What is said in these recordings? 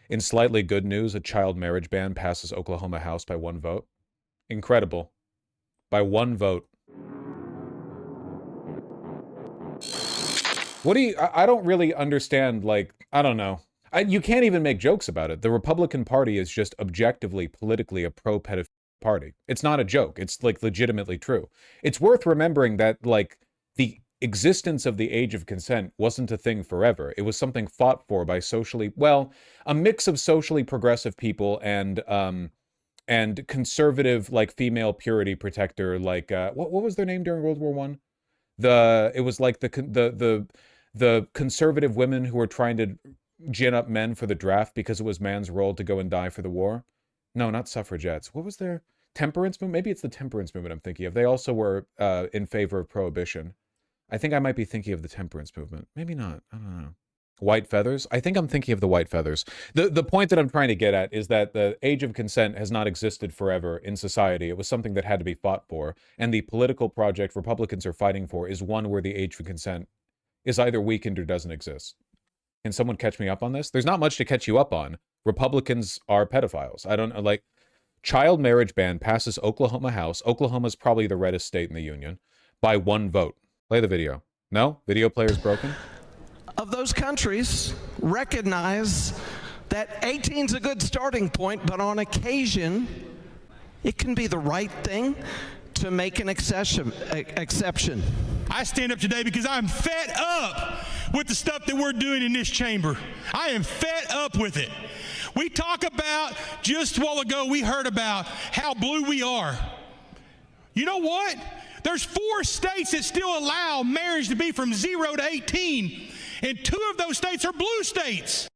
In slightly good news, a child marriage ban passes Oklahoma House by 1 vote. Incredible. By 1 vote. What do you... I don't really understand, like, I don't know. You can't even make jokes about it. The Republican Party is just objectively, politically a pro-pedophilia party. It's not a joke. It's, like, legitimately true. It's worth remembering that, like, the existence of the age of consent wasn't a thing forever. It was something fought for by socially... Well, a mix of socially progressive people and conservative, like, female purity protector, like, what was their name during World War I? It was like the conservative women who were trying to gin up men for the draft because it was man's role to go and die for the war. No, not suffragettes. What was their temperance movement? Maybe it's the temperance movement I'm thinking of. They also were in favor of prohibition. I think I might be thinking of the temperance movement. Maybe not. I don't know. White feathers? I think I'm thinking of the white feathers. The point that I'm trying to get at is that the age of consent has not existed forever in society. It was something that had to be fought for. And the political project Republicans are fighting for is one where the age of consent is either weakened or doesn't exist. Can someone catch me up on this? There's not much to catch you up on. Republicans are pedophiles. I don't know, like, child marriage ban passes Oklahoma House. Oklahoma's probably the reddest state in the union by 1 vote. Play the video. No? Video player's broken? Of those countries recognize that 18 is a good starting point, but on occasion, it can be the right thing to make an exception. I stand up today because I'm fed up with the stuff that we're doing in this chamber. I am fed up with it. We talk about, just a while ago, we heard about how blue we are. You know what? There's 4 states that still allow marriage to be from 0 to 18. And 2 of those states are blue states.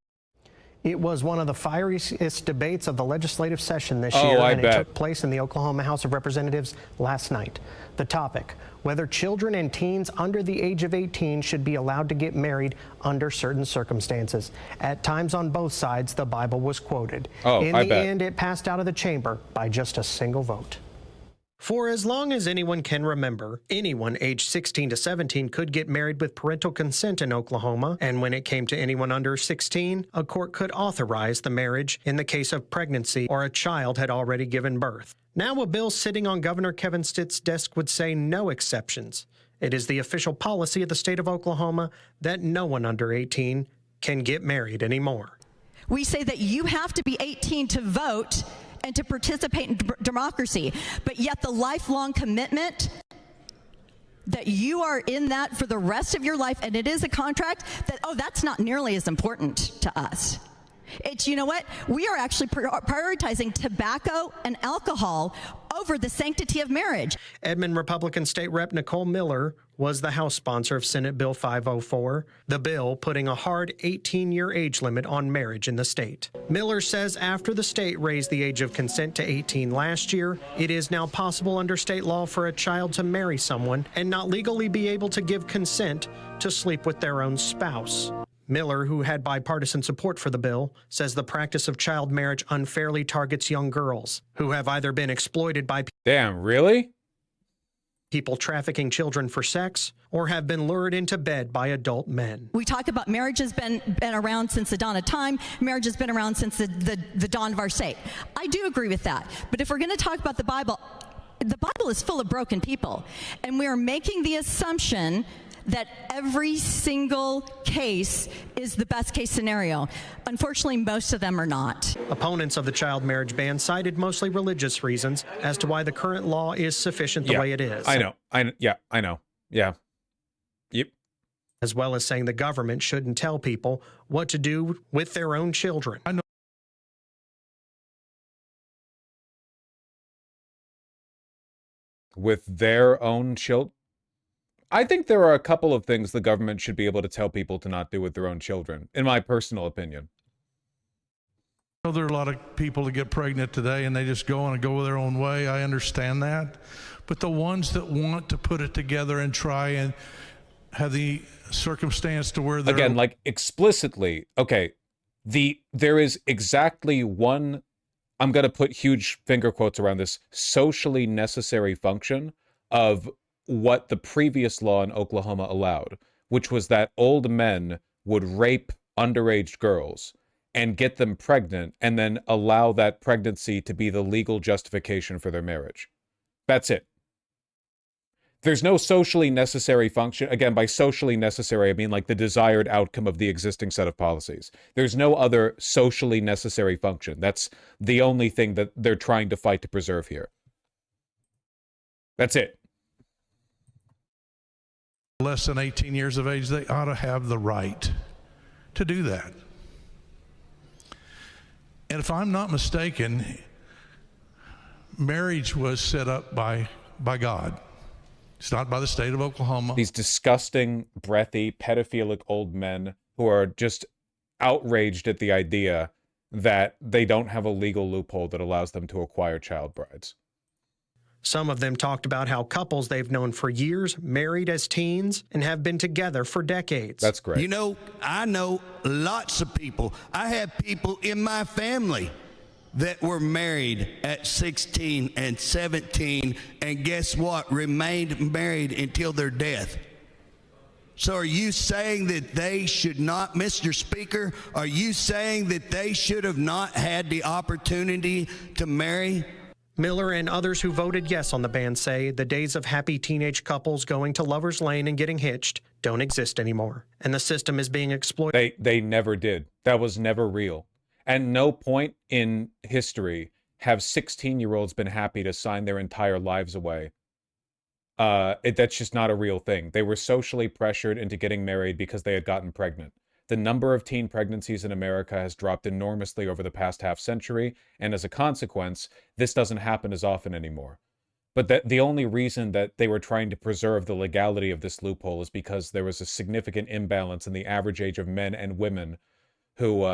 It was one of the fieriest debates of the legislative session this year, and it took place in the Oklahoma House of Representatives last night. The topic, whether children and teens under the age of 18 should be allowed to get married under certain circumstances. At times on both sides, the Bible was quoted. In the end, it passed out of the chamber by just a single vote. For as long as anyone can remember, anyone aged 16 to 17 could get married with parental consent in Oklahoma, and when it came to anyone under 16, a court could authorize the marriage in the case of pregnancy or a child had already given birth. Now a bill sitting on Governor Kevin Stitt's desk would say no exceptions. It is the official policy of the state of Oklahoma that no one under 18 can get married anymore. We say that you have to be 18 to vote and to participate in democracy, but yet the lifelong commitment that you are in that for the rest of your life, and it is a contract, that, oh, that's not nearly as important to us. It's, you know what, we are actually prioritizing tobacco and alcohol over the sanctity of marriage. Edmond Republican State Rep Nicole Miller was the House sponsor of Senate Bill 504, the bill putting a hard 18-year age limit on marriage in the state. Miller says after the state raised the age of consent to 18 last year, it is now possible under state law for a child to marry someone and not legally be able to give consent to sleep with their own spouse. Miller, who had bipartisan support for the bill, says the practice of child marriage unfairly targets young girls who have either been exploited by people trafficking children for sex or have been lured into bed by adult men. We talk about marriage has been around since the dawn of time. Marriage has been around since the dawn of our state. I do agree with that. But if we're going to talk about the Bible is full of broken people. And we are making the assumption that every single case is the best case scenario. Unfortunately, most of them are not. Opponents of the child marriage ban cited mostly religious reasons as to why the current law is sufficient the way it is. I know. Yeah. Yep. As well as saying the government shouldn't tell people what to do with their own children. I know. With their own children? I think there are a couple of things the government should be able to tell people to not do with their own children, in my personal opinion. There are a lot of people that get pregnant today and they just go on and go their own way. I understand that. But the ones that want to put it together and try and have the circumstance to where they're... Again, like explicitly, okay, there is exactly one, I'm going to put huge finger quotes around this, socially necessary function of what the previous law in Oklahoma allowed, which was that old men would rape underage girls and get them pregnant and then allow that pregnancy to be the legal justification for their marriage. That's it. There's no socially necessary function. Again, by socially necessary, I mean like the desired outcome of the existing set of policies. There's no other socially necessary function. That's the only thing that they're trying to fight to preserve here. That's it. Less than 18 years of age, they ought to have the right to do that. And if I'm not mistaken, marriage was set up by God. It's not by the state of Oklahoma. These disgusting, breathy, pedophilic old men who are just outraged at the idea that they don't have a legal loophole that allows them to acquire child brides. Some of them talked about how couples they've known for years married as teens and have been together for decades. That's great. You know, I know lots of people. I have people in my family that were married at 16 and 17, and guess what? Remained married until their death. So are you saying that they should not, Mr. Speaker, are you saying that they should have not had the opportunity to marry? Miller and others who voted yes on the ban say the days of happy teenage couples going to Lover's Lane and getting hitched don't exist anymore, and the system is being exploited. They never did. That was never real. At no point in history have 16-year-olds been happy to sign their entire lives away. That's just not a real thing. They were socially pressured into getting married because they had gotten pregnant. The number of teen pregnancies in America has dropped enormously over the past half century, and as a consequence, this doesn't happen as often anymore. But the only reason that they were trying to preserve the legality of this loophole is because there was a significant imbalance in the average age of men and women who,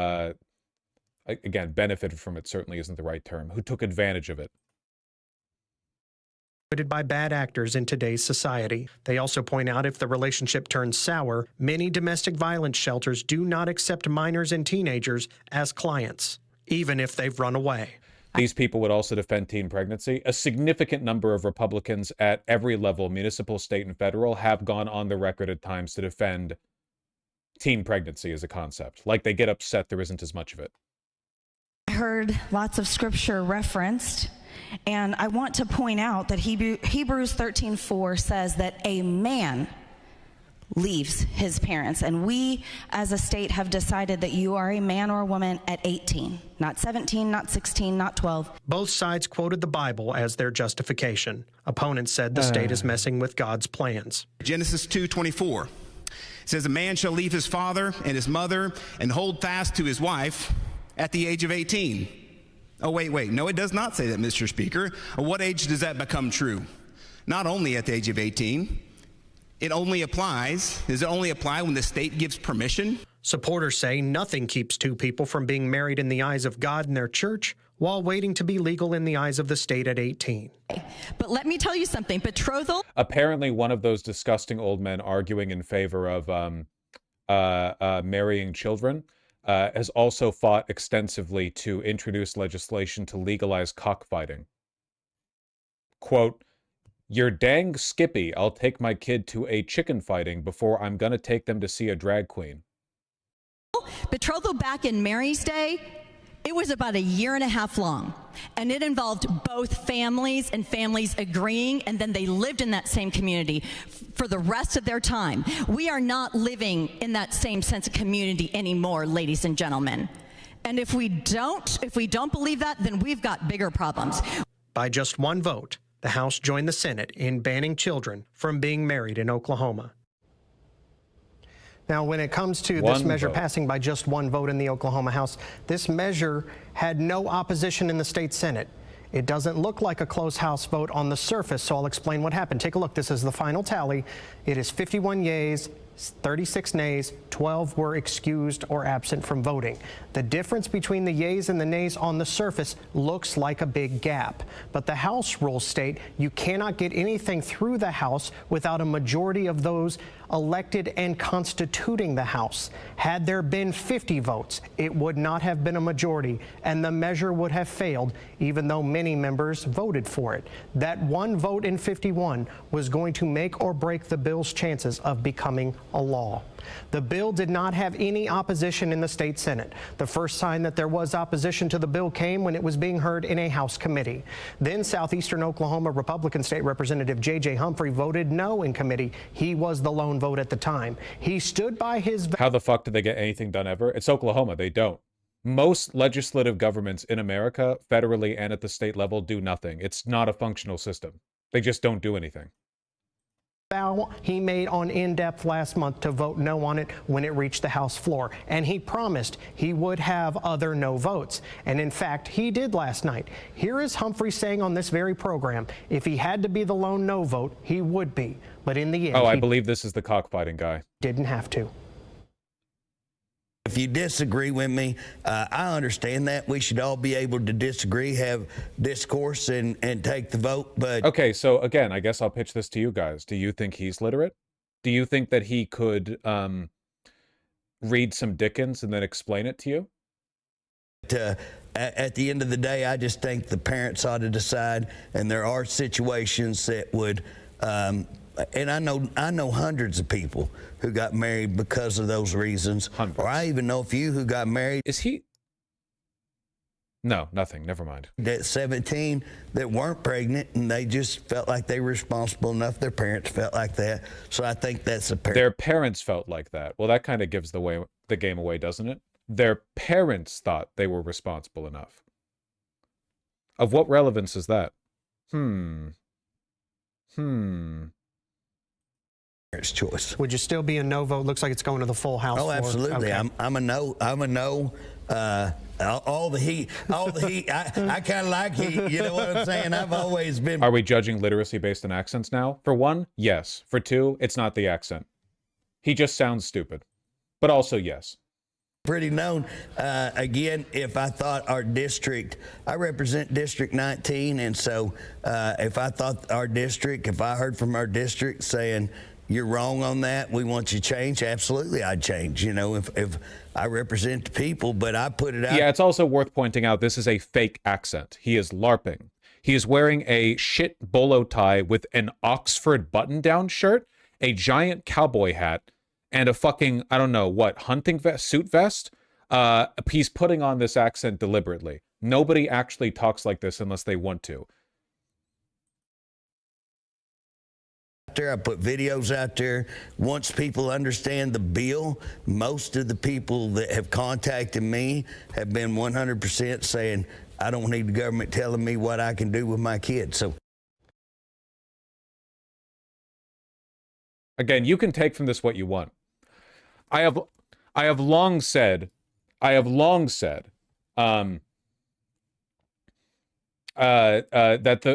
again, benefited from it certainly isn't the right term, who took advantage of it. By bad actors in today's society. They also point out if the relationship turns sour, many domestic violence shelters do not accept minors and teenagers as clients, even if they've run away. These people would also defend teen pregnancy. A significant number of Republicans at every level, municipal, state, and federal, have gone on the record at times to defend teen pregnancy as a concept. Like they get upset there isn't as much of it. I heard lots of scripture referenced. And I want to point out that Hebrews 13:4 says that a man leaves his parents. And we, as a state, have decided that you are a man or a woman at 18, not 17, not 16, not 12. Both sides quoted the Bible as their justification. Opponents said the state is messing with God's plans. Genesis 2:24 says, a man shall leave his father and his mother and hold fast to his wife at the age of 18. Oh, wait. No, it does not say that, Mr. Speaker. At what age does that become true? Not only at the age of 18. Does it only apply when the state gives permission? Supporters say nothing keeps two people from being married in the eyes of God and their church while waiting to be legal in the eyes of the state at 18. But let me tell you something. Betrothal. Apparently, one of those disgusting old men arguing in favor of marrying children has also fought extensively to introduce legislation to legalize cockfighting. Quote, "You're dang skippy, I'll take my kid to a chicken fighting before I'm gonna take them to see a drag queen." Betrothal back in Mary's day, it was about 1.5 years long. And it involved both families and families agreeing, and then they lived in that same community for the rest of their time. We are not living in that same sense of community anymore, ladies and gentlemen. And if we don't believe that, then we've got bigger problems. By just one vote, the House joined the Senate in banning children from being married in Oklahoma. Now, when it comes to this measure passing by just one vote in the Oklahoma House, this measure had no opposition in the state Senate. It doesn't look like a close House vote on the surface, so I'll explain what happened. Take a look. This is the final tally. It is 51 yeas, 36 nays, 12 were excused or absent from voting. The difference between the yeas and the nays on the surface looks like a big gap. But the House rules state you cannot get anything through the House without a majority of those elected and constituting the House. Had there been 50 votes, it would not have been a majority, and the measure would have failed, even though many members voted for it. That one vote in 51 was going to make or break the bill's chances of becoming a law. The bill did not have any opposition in the state Senate. The first sign that there was opposition to the bill came when it was being heard in a House committee. Then Southeastern Oklahoma Republican State Representative J.J. Humphrey voted no in committee. He was the lone vote at the time. He stood by his... How the fuck did they get anything done ever? It's Oklahoma. They don't. Most legislative governments in America, federally and at the state level, do nothing. It's not a functional system. They just don't do anything. He made on In-Depth last month to vote no on it when it reached the House floor. And he promised he would have other no votes. And in fact, he did last night. Here is Humphrey saying on this very program, if he had to be the lone no vote, he would be. But in the end, I believe this is the cockfighting guy. Didn't have to. If you disagree with me, I understand that. We should all be able to disagree, have discourse, and take the vote. But okay, so again, I guess I'll pitch this to you guys. Do you think he's literate? Do you think that he could read some Dickens and then explain it to you? At the end of the day, I just think the parents ought to decide, and there are situations that would... and I know hundreds of people who got married because of those reasons. Hundreds. Or I even know a few who got married. Is he? No, nothing. Never mind. At 17 that weren't pregnant, and they just felt like they were responsible enough. Their parents felt like that. So I think that's a parent. Their parents felt like that. Well, that kind of gives the game away, doesn't it? Their parents thought they were responsible enough. Of what relevance is that? Choice. Would you still be a no vote? Looks like it's going to the full House. Oh, absolutely. Okay. I'm a no. I'm a no. All the heat. I kind of like heat. You know what I'm saying? I've always been. Are we judging literacy based on accents now? For one, yes. For two, it's not the accent. He just sounds stupid. But also, yes. Pretty known. Again, if I thought our district, I represent District 19, and so if I thought our district, if I heard from our district saying, you're wrong on that, we want you to change, absolutely I'd change, you know, if I represent the people, but I put it out. Yeah, it's also worth pointing out this is a fake accent. He is LARPing. He is wearing a shit bolo tie with an Oxford button-down shirt, a giant cowboy hat, and a fucking, I don't know, what, hunting vest, suit vest? He's putting on this accent deliberately. Nobody actually talks like this unless they want to. I put videos out there. Once people understand the bill, most of the people that have contacted me have been 100% saying, I don't need the government telling me what I can do with my kids. So again, you can take from this what you want. I have long said that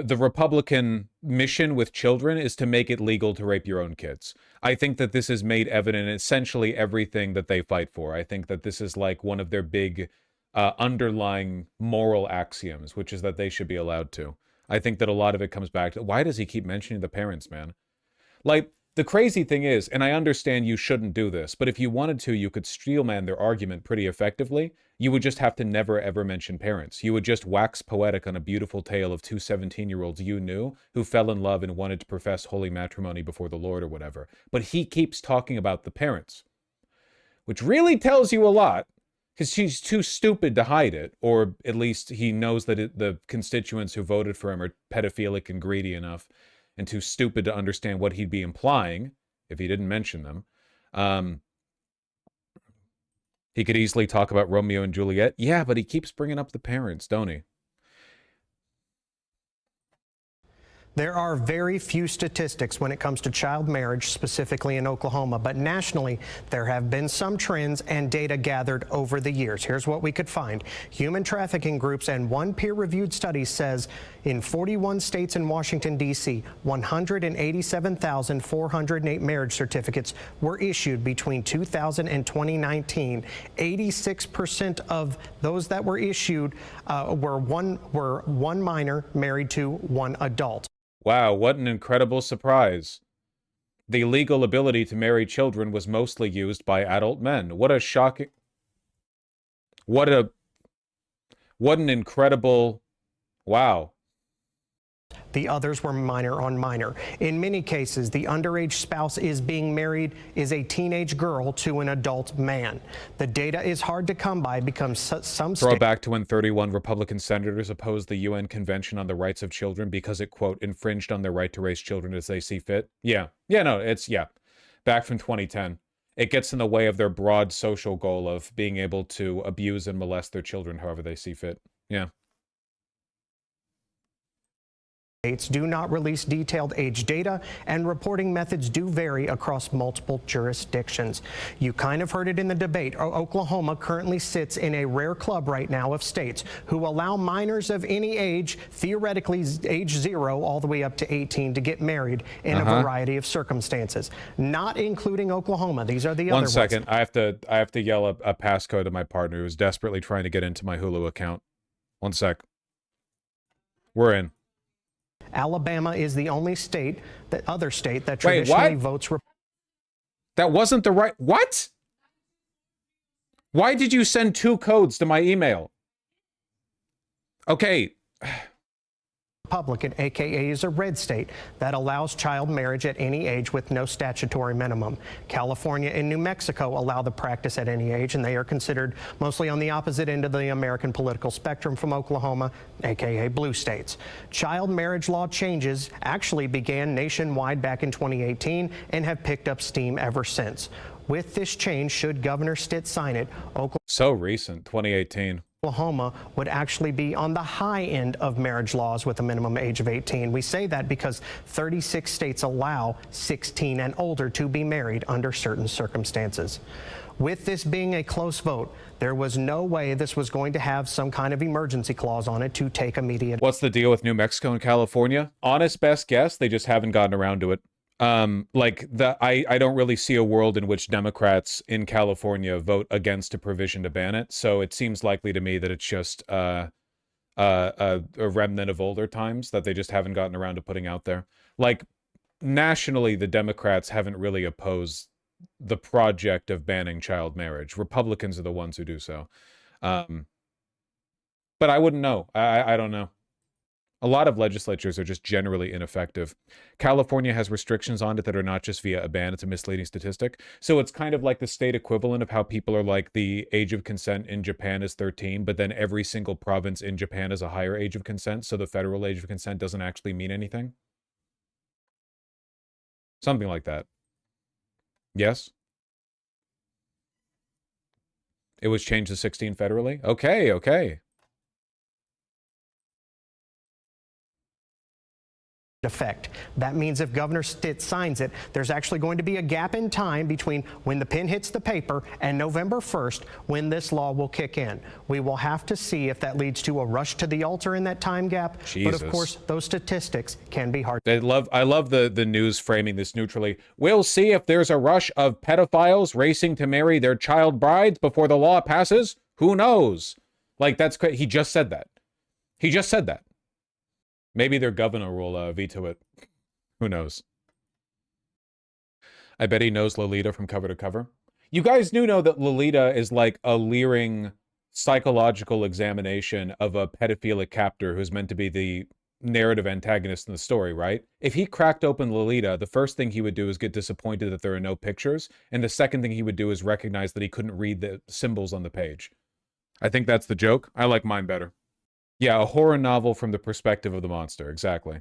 the Republican mission with children is to make it legal to rape your own kids. I think that this is made evident in essentially everything that they fight for. I think that this is like one of their big underlying moral axioms, which is that they should be allowed to. I think that a lot of it comes back to, why does he keep mentioning the parents, man? Like, the crazy thing is, and I understand you shouldn't do this, but if you wanted to, you could steelman their argument pretty effectively. You would just have to never ever mention parents. You would just wax poetic on a beautiful tale of two 17-year-olds you knew who fell in love and wanted to profess holy matrimony before the Lord or whatever. But he keeps talking about the parents, which really tells you a lot, because she's too stupid to hide it, or at least he knows that the constituents who voted for him are pedophilic and greedy enough and too stupid to understand what he'd be implying if he didn't mention them. He could easily talk about Romeo and Juliet. Yeah, but he keeps bringing up the parents, don't he? There are very few statistics when it comes to child marriage, specifically in Oklahoma, but nationally, there have been some trends and data gathered over the years. Here's what we could find. Human trafficking groups and one peer-reviewed study says in 41 states and Washington, D.C., 187,408 marriage certificates were issued between 2000 and 2019. 86% of those that were issued were one minor married to one adult. Wow, what an incredible surprise. The legal ability to marry children was mostly used by adult men. What a shocking... What an incredible... Wow. The others were minor on minor. In many cases, the underage spouse is being married is a teenage girl to an adult man. The data is hard to come by because some Throw back to when 31 Republican senators opposed the UN Convention on the Rights of Children because it, quote, infringed on their right to raise children as they see fit. Yeah. Back from 2010. It gets in the way of their broad social goal of being able to abuse and molest their children however they see fit. Yeah. States do not release detailed age data, and reporting methods do vary across multiple jurisdictions. You kind of heard it in the debate. Oklahoma currently sits in a rare club right now of states who allow minors of any age, theoretically age 0 all the way up to 18, to get married in a variety of circumstances, not including Oklahoma. These are the other ones. 1 second. I have to yell a passcode to my partner who's desperately trying to get into my Hulu account. 1 sec. We're in. Alabama is the only state, that traditionally votes. That wasn't the right. What? Why did you send 2 codes to my email? Okay. Republican, aka is a red state, that allows child marriage at any age with no statutory minimum. California and New Mexico allow the practice at any age, and they are considered mostly on the opposite end of the American political spectrum from Oklahoma, aka blue states. Child marriage law changes actually began nationwide back in 2018 and have picked up steam ever since. With this change, should Governor Stitt sign it, so recent, 2018. Oklahoma would actually be on the high end of marriage laws with a minimum age of 18. We say that because 36 states allow 16 and older to be married under certain circumstances. With this being a close vote, there was no way this was going to have some kind of emergency clause on it to take immediate. What's the deal with New Mexico and California? Honest best guess, they just haven't gotten around to it. I don't really see a world in which Democrats in California vote against a provision to ban it. So it seems likely to me that it's just a remnant of older times that they just haven't gotten around to putting out there. Like, nationally, the Democrats haven't really opposed the project of banning child marriage. Republicans are the ones who do so. But I wouldn't know. I don't know. A lot of legislatures are just generally ineffective. California has restrictions on it that are not just via a ban, it's a misleading statistic. So it's kind of like the state equivalent of how people are like the age of consent in Japan is 13, but then every single province in Japan has a higher age of consent, so the federal age of consent doesn't actually mean anything. Something like that. Yes? It was changed to 16 federally? Okay. Effect. That means if Governor Stitt signs it, there's actually going to be a gap in time between when the pen hits the paper and November 1st when this law will kick in. We will have to see if that leads to a rush to the altar in that time gap. Jesus. But of course, those statistics can be hard. I love the news framing this neutrally. We'll see if there's a rush of pedophiles racing to marry their child brides before the law passes. Who knows? Like, that's crazy. He just said that. Maybe their governor will veto it. Who knows? I bet he knows Lolita from cover to cover. You guys do know that Lolita is like a leering psychological examination of a pedophilic captor who's meant to be the narrative antagonist in the story, right? If he cracked open Lolita, the first thing he would do is get disappointed that there are no pictures, and the second thing he would do is recognize that he couldn't read the symbols on the page. I think that's the joke. I like mine better. Yeah, a horror novel from the perspective of the monster. Exactly.